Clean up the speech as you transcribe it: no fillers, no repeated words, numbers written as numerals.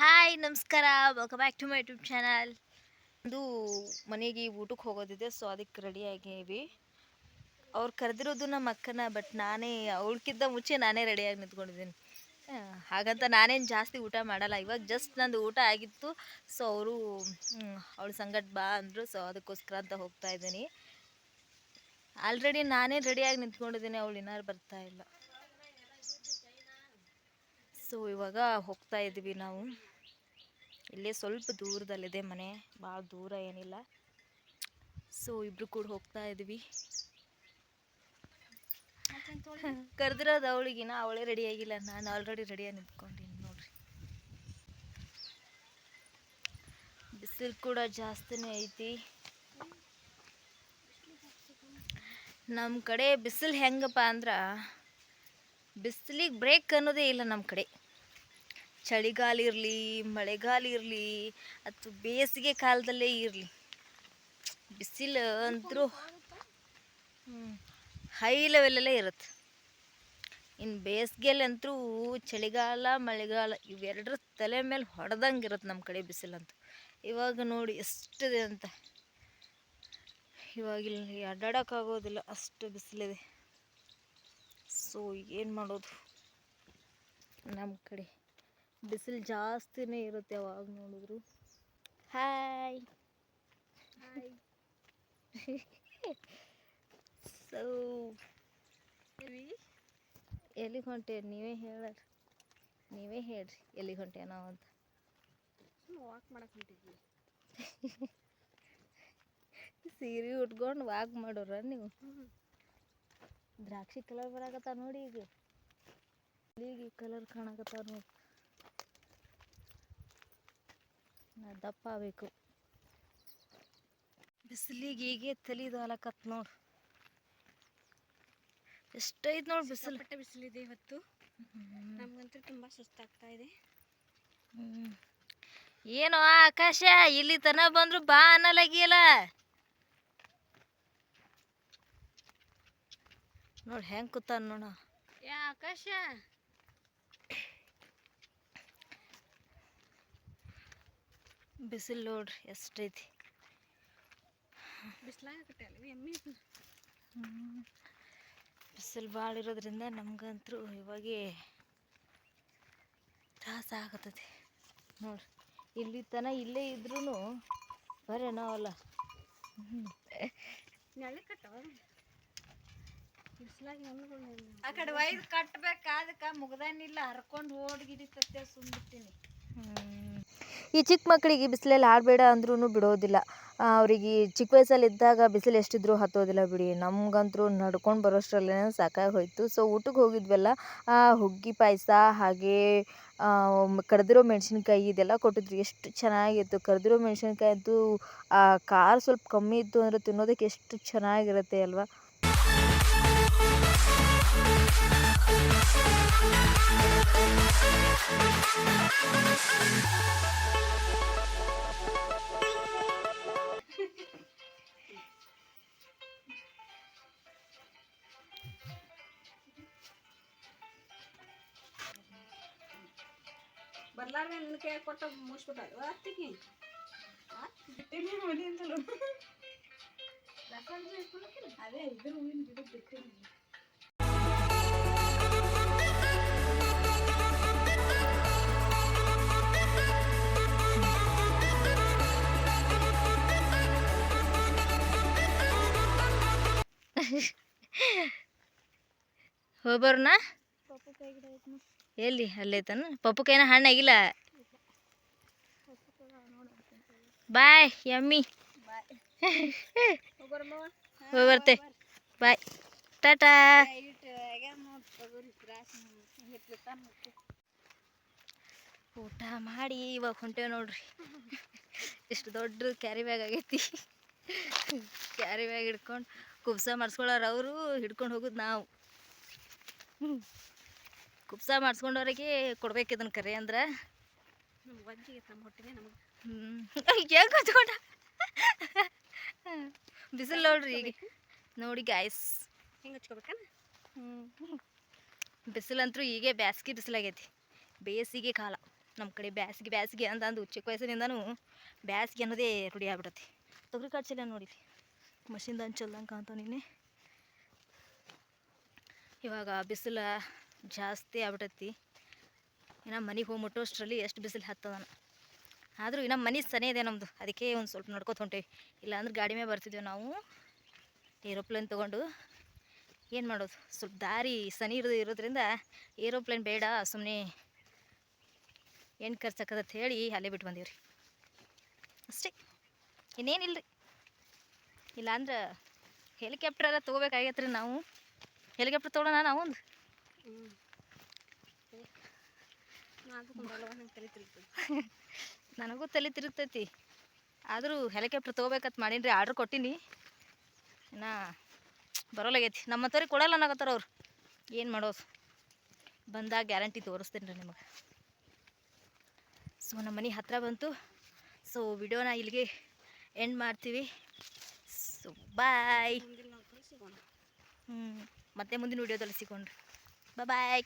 Hi ನಮಸ್ಕಾರ, welcome back to my YouTube channel. ಅದು ಮನೆಗೆ ಊಟಕ್ಕೆ ಹೋಗೋದಿದೆ, ಸೊ ಅದಕ್ಕೆ ರೆಡಿ ಆಗೀವಿ. ಅವ್ರು ಕರೆದಿರೋದು ನಮ್ಮ ಅಕ್ಕನ, ಬಟ್ ನಾನೇ ಅವಳಕ್ಕಿಂತ ಮುಂಚೆ ನಾನೇ ರೆಡಿಯಾಗಿ ನಿಂತ್ಕೊಂಡಿದ್ದೀನಿ. ಹಾಗಂತ ನಾನೇನು ಜಾಸ್ತಿ ಊಟ ಮಾಡಲ್ಲ. ಇವಾಗ ಜಸ್ಟ್ ನಂದು ಊಟ ಆಗಿತ್ತು, ಸೊ ಅವರು ಅವಳ ಸಂಗಟ ಬಾ ಅಂದರು, ಸೊ ಅದಕ್ಕೋಸ್ಕರ ಅಂತ ಹೋಗ್ತಾ ಇದ್ದೀನಿ. ಆಲ್ರೆಡಿ ನಾನೇ ರೆಡಿಯಾಗಿ ನಿಂತ್ಕೊಂಡಿದ್ದೀನಿ, ಅವಳು ಇನ್ನಾರು ಬರ್ತಾ ಇಲ್ಲ. ಸೊ ಇವಾಗ ಹೋಗ್ತಾ ಇದ್ದೀವಿ ನಾವು. ಇಲ್ಲೇ ಸ್ವಲ್ಪ ದೂರದಲ್ಲಿದೆ ಮನೆ, ಭಾಳ ದೂರ ಏನಿಲ್ಲ. ಸೊ ಇಬ್ರು ಕೂಡ ಹೋಗ್ತಾ ಇದ್ದೀವಿ. ಕರೆದಿರೋದು ಅವಳಿಗಿನ ಅವಳೇ ರೆಡಿ ಆಗಿಲ್ಲ, ನಾನು ಆಲ್ರೆಡಿ ರೆಡಿಯಾಗಿ ನಿಂತ್ಕೊಂಡಿನಿ ನೋಡ್ರಿ. ಬಿಸಿಲು ಕೂಡ ಜಾಸ್ತಿನೇ ಐತಿ ನಮ್ಮ ಕಡೆ. ಬಿಸಿಲು ಹೆಂಗಪ್ಪ ಅಂದ್ರೆ ಬಿಸಿಲಿಗೆ ಬ್ರೇಕ್ ಅನ್ನೋದೇ ಇಲ್ಲ ನಮ್ಮ ಕಡೆ. ಚಳಿಗಾಲ ಇರಲಿ, ಮಳೆಗಾಲ ಇರಲಿ, ಅಥವಾ ಬೇಸಿಗೆ ಕಾಲದಲ್ಲೇ ಇರಲಿ, ಬಿಸಿಲು ಅಂತೂ ಹೈ ಲೆವೆಲಲ್ಲೇ ಇರುತ್ತೆ. ಇನ್ನು ಬೇಸಿಗೆಯಲ್ಲಂತೂ ಚಳಿಗಾಲ ಮಳೆಗಾಲ ಇವೆರಡರ ತಲೆ ಮೇಲೆ ಹೊಡೆದಂಗೆ ಇರುತ್ತೆ ನಮ್ಮ ಕಡೆ ಬಿಸಿಲಂತೂ. ಇವಾಗ ನೋಡಿ ಎಷ್ಟಿದೆ ಅಂತ. ಇವಾಗ ಇಲ್ಲಿ ಅಡ್ಡಾಡೋಕ್ಕಾಗೋದಿಲ್ಲ, ಅಷ್ಟು ಬಿಸಿಲಿದೆ. ಸೊ ಏನು ಮಾಡೋದು, ನಮ್ಮ ಕಡೆ ಬಿಸಿಲು ಜಾಸ್ತಿನೇ ಇರುತ್ತೆ ಯಾವಾಗ ನೋಡಿದ್ರು. Hi hi. ಸೊ ಎಲ್ಲಿಗೆ ಹೊಂಟೇರಿ ನೀವೇ ಹೇಳ್ರಿ ಎಲ್ಲಿಗೆ ಹೊಂಟೇವಿ ನಾವು ಅಂತ. ವಾಕ್ ಮಾಡಕ್ಕೆ ಹೊಂಟಿದ್ವಿ. ಸೀರೆ ಉಟ್ಕೊಂಡು ವಾಕ್ ಮಾಡೋರ ನೀವು? ದ್ರಾಕ್ಷಿ ಕಲರ್ ಬರಾಕತ್ತಾವ ನೋಡಿ. ಈಗ ಈ ಕಲರ್ ಕಾಣಕತ್ತಾವ ನೋಡಿ. ನಾ ದಪ್ಪ ಆಗಬೇಕು. ಬಿಸಿಲಿಗೆ ಹೀಗೆ ತಲೆದು ಹಾಲಕತ್ ನೋಡು. ಎಷ್ಟೈತೆ ನೋಡಿ ಬಿಸಿಲು. ಬಿಸಿಲಿದೆ ಇವತ್ತು. ನಮಗಂತೂ ತುಂಬ ಸುಸ್ತಾಗ್ತಾ ಇದೆ. ಏನೋ ಆಕಾಶ, ಇಲ್ಲಿ ತನ ಬಂದ್ರು ಬಾ ಅನ್ನಲಾಗಿಯಲ್ಲ ನೋಡಿ ಹೆಂಗೆ ಕೂತಾನ ನೋಡ. ಯಾ ಆಕಾಶ, ಬಿಸಿಲು ನೋಡ್ರಿ ಎಷ್ಟೈತಿ. ಬಿಸಿಲು ಭಾಳ ಇರೋದ್ರಿಂದ ನಮ್ಗಂತೂ ಇವಾಗೆ ತ್ರಾಸ ಆಗತ್ತೈತಿ ನೋಡ್ರಿ. ಇಲ್ಲಿ ತನ ಇಲ್ಲೇ ಇದ್ರೂ ಬರೀ ನಾವಲ್ಲ. ಆ ಕಡೆ ಒಯ್ದು ಕಟ್ಟಬೇಕಾದಕ್ಕೆ ಮುಗ್ದಾನಿಲ್ಲ, ಹರ್ಕೊಂಡು ಓಡ್ಗಿಡಿತತ್ತೆ ಸುಮ್ಬಿಟ್ಟಿನಿ. ಈ ಚಿಕ್ಕ ಮಕ್ಕಳಿಗೆ ಬಿಸಿಲಲ್ಲಿ ಆಡಬೇಡ ಅಂದ್ರೂ ಬಿಡೋದಿಲ್ಲ. ಅವರಿಗೆ ಚಿಕ್ಕ ವಯಸ್ಸಲ್ಲಿ ಇದ್ದಾಗ ಬಿಸಿಲು ಎಷ್ಟಿದ್ರೂ ಹತ್ತೋದಿಲ್ಲ ಬಿಡಿ. ನಮ್ಗಂತೂ ನಡ್ಕೊಂಡು ಬರೋಷ್ಟರಲ್ಲೇ ಸಾಕಾಗಿ ಹೋಯ್ತು. ಸೊ ಊಟಕ್ಕೆ ಹೋಗಿದ್ವಲ್ಲ, ಹುಗ್ಗಿ ಪಾಯಸ ಹಾಗೇ ಕರೆದಿರೋ ಮೆಣಸಿನ್ಕಾಯಿ ಇದೆಲ್ಲ ಕೊಟ್ಟಿದ್ರು. ಎಷ್ಟು ಚೆನ್ನಾಗಿತ್ತು. ಕರೆದಿರೋ ಮೆಣಸಿನ್ಕಾಯಿ ಅಂತೂ ಖಾರ ಸ್ವಲ್ಪ ಕಮ್ಮಿ ಇತ್ತು ಅಂದರೆ ತಿನ್ನೋದಕ್ಕೆ ಎಷ್ಟು ಚೆನ್ನಾಗಿರುತ್ತೆ ಅಲ್ವಾ. ಬರ್ಲಾರ್ದೆ ನಿನ್ನ ಕೈ ಕೊಟ್ಟ ಮುಗಿಸ್ಬಿಟ್ಟ ಅತ್ತಿಗೆ ಮನೆ ಅಂತಲ್ಲ. ಅದೇ ಇದ್ರ ಹೂವಿನ ಗಿಡ ಬಿಟ್ಟಿನಿ. ಹೋಗ್ಬರ್ನ ಎಲ್ಲಿ ಅಲ್ಲೈತನ ಪಪ್ಪು ಕೈನ ಹಣ್ಣಾಗಿಲ್ಲ. ಬಾಯ್ ಯಮ್ಮಿ, ಹೋಗ್ಬರ್ತೆ. ಬಾಯ್ ಟಾಟಾ. ಊಟ ಮಾಡಿ ಇವಾಗ ಹೊಂಟೇವೆ ನೋಡ್ರಿ. ಇಷ್ಟು ದೊಡ್ಡ ಕ್ಯಾರಿ ಬ್ಯಾಗ್ ಆಗೈತಿ. ಕ್ಯಾರಿ ಬ್ಯಾಗ್ ಹಿಡ್ಕೊಂಡು ಕುಬ್ಸ ಮಾಡಿಸ್ಕೊಳ್ಳೋರು ಅವರು, ಹಿಡ್ಕೊಂಡು ಹೋಗೋದು ನಾವು. ಕುಬ್ಸ ಮಾಡಿಸ್ಕೊಂಡವ್ರಿಗೆ ಕೊಡ್ಬೇಕು ಇದನ್ನು ಕರೆ ಅಂದ್ರೆ. ಹೆಂಗೆ ಹಚ್ಕೊಂಡ ಬಿಸಿಲು ನೋಡ್ರಿ ಈಗ ನೋಡಿ ಗಾಯ್ಸ್. ಹೆಂಗೆ ಹಚ್ಕೋಬೇಕ? ಬಿಸಿಲಂತೂ ಹೀಗೆ ಬ್ಯಾಸ್ಗೆ ಬಿಸಿಲಾಗೈತಿ, ಬೇಸಿಗೆ ಕಾಲ ನಮ್ಮ ಕಡೆ ಬ್ಯಾಸಿಗೆ ಬ್ಯಾಸಿಗೆ ಅಂದು ಚಿಕ್ಕ ವಯಸ್ಸಿನಿಂದನೂ ಬ್ಯಾಸಿಗೆ ಅನ್ನೋದೇ ರೂಢಿ ಆಗ್ಬಿಡತ್ತೆ. ತೊಗರಿ ಕಾಡ್ಸಿಲ್ಲ ನೋಡಿ, ಮಷಿನ್ದ ಹಂಚಲ್ದಂಗೆ ಕಾಣ್ತಾವ ನಿನ್ನೆ. ಇವಾಗ ಬಿಸಿಲು ಜಾಸ್ತಿ ಆಗ್ಬಿಟ್ಟೈತಿ. ಇನ್ನು ಮನೆಗೆ ಹೋಗಿ ಮುಟ್ಟೋಷ್ಟರಲ್ಲಿ ಎಷ್ಟು ಬಿಸಿಲು ಹತ್ತದಾನ. ಆದರೂ ಇನ್ನು ಮನೆ ಸನೇ ಇದೆ ನಮ್ಮದು, ಅದಕ್ಕೆ ಒಂದು ಸ್ವಲ್ಪ ನಡ್ಕೊತ ಹೊಂಟೇವಿ. ಇಲ್ಲಾಂದ್ರೆ ಗಾಡಿ ಮೇಲೆ ಬರ್ತಿದ್ದೇವೆ ನಾವು ಏರೋಪ್ಲೇನ್ ತೊಗೊಂಡು. ಏನು ಮಾಡೋದು, ಸ್ವಲ್ಪ ದಾರಿ ಸನಿ ಇರೋದ್ರಿಂದ ಏರೋಪ್ಲೇನ್ ಬೇಡ, ಸುಮ್ಮನೆ ಏನು ಖರ್ಚಾಕದಂತ ಹೇಳಿ ಅಲ್ಲೇ ಬಿಟ್ಟು ಬಂದೀವಿ ರೀ ಅಷ್ಟೇ, ಇನ್ನೇನಿಲ್ಲ ರೀ. ಇಲ್ಲಾಂದ್ರೆ ಹೆಲಿಕಾಪ್ಟರ್ ತೊಗೋಬೇಕಾಗೈತೆ ರೀ ನಾವು. ಹೆಲಿಕಾಪ್ಟರ್ ತೊಗೊಳೋಣ ನಾವು ಒಂದು. ನನಗೂ ತಲೆ ತಿರುಗ್ತೈತಿ, ಆದರೂ ಹೆಲಿಕಾಪ್ಟರ್ ತೊಗೋಬೇಕಂತ ಮಾಡೀನಿ ರೀ, ಆರ್ಡ್ರ್ ಕೊಟ್ಟೀನಿ. ಇನ್ನು ಬರೋಲಾಗೈತಿ, ನಮ್ಮಂಥವ್ರಿಗೆ ಕೊಡಲ್ಲ ಅನ್ನಕತ್ತಾರ ಅವ್ರು. ಏನು ಮಾಡೋದು, ಬಂದಾಗ ಗ್ಯಾರಂಟಿ ತೋರಿಸ್ತೀನಿ ರೀ ನಿಮಗೆ. ಸೊ ನಮ್ಮ ಮನೆ ಹತ್ತಿರ ಬಂತು. ಸೊ ವಿಡಿಯೋನ ಇಲ್ಲಿಗೆ ಎಂಡ್ ಮಾಡ್ತೀವಿ. So bye. ಮತ್ತೆ ಮುಂದಿನ ವಿಡಿಯೋದಲ್ಲಿ ಸಿಗೋಣ. ಬಾಯ್.